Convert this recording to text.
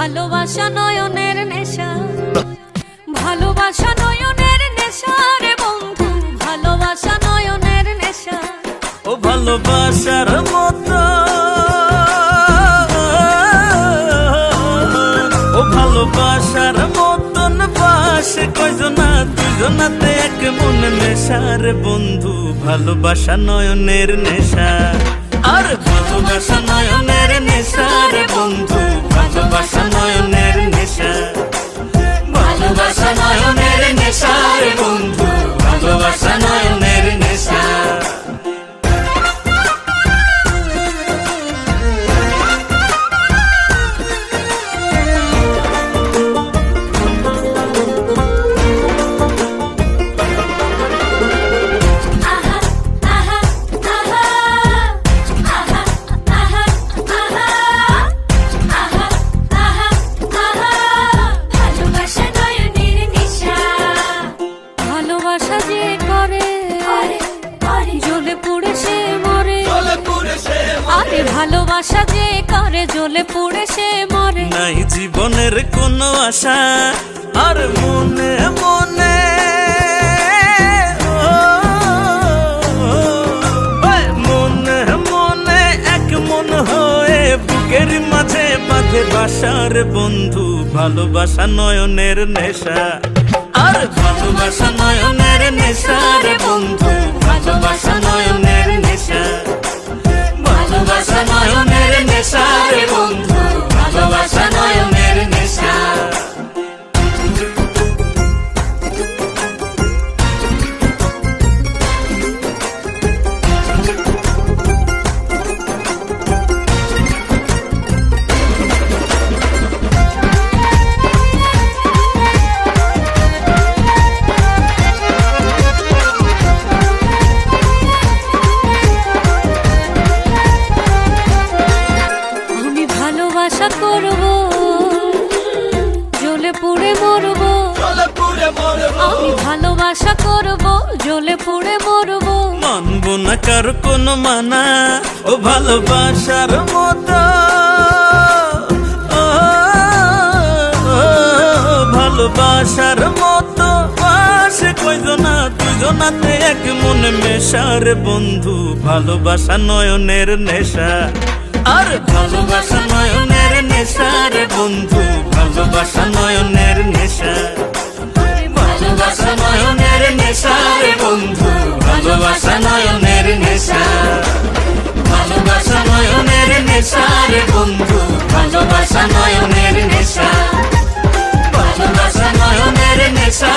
ভালোবাসা নয়নের নেশা, ভালোবাসা নয়নের নেশা রে বন্ধু, ভালোবাসা নয়নের নেশা। ও ভালোবাসার মতো, ও ভালোবাসার মতন বাসে কয়জনা, দুজনাতে এক মনে মেশার বন্ধু, ভালোবাসা নয়নের নেশা। আর ভালোবাসা নয়নের নেশা রে বন্ধু, ভালোবাসা নয়নের নেশা, ভালোবাসা নয়নের নেশা রে বন্ধু, ভালোবাসা নয়নের নেশা। ভালোবাসা যে করে জ্বলে পুড়ে সে মরে, আরে ভালোবাসা যে করে জ্বলে পুড়ে সে মরে। নাই জীবনের কোনো আশা আর মনে মনে, মনে মনে এক মন হয়ে বুকের মাঝে বাঁধে বাসার বন্ধু, ভালোবাসা নয়নের নেশা। আর ভালোবাসা নয়নের নেশা রে বন্ধু, ভালোবাসা নয়নের নেশা, ভালোবাসা নয়নের নেশা রে বন্ধু, ভালোবাসা নয়নের নেশা। ভালোবাসা করব জ্বলে পুড়ে মরব, আমি ভালোবাসা করব জ্বলে পুড়ে মরব। মানব না কার কোনো মানা, ও ভালোবাসার মতো, ভালোবাসার মতো বাসে কয়জনা, দুজনাতে এক মনে মেশার বন্ধু, ভালোবাসা নয়নের নেশা। আর ভালোবাসা নয়নের নেশা রে বন্ধু, ভালোবাসা নয়নের নেশা, ভালোবাসা নয়নের নেশা রে বন্ধু, ভালোবাসা নয়নের নেশা, ভালোবাসা নয়নের নেশা রে বন্ধু, ভালোবাসা নয়নের নেশা, ভালোবাসা নয়নের নেশা।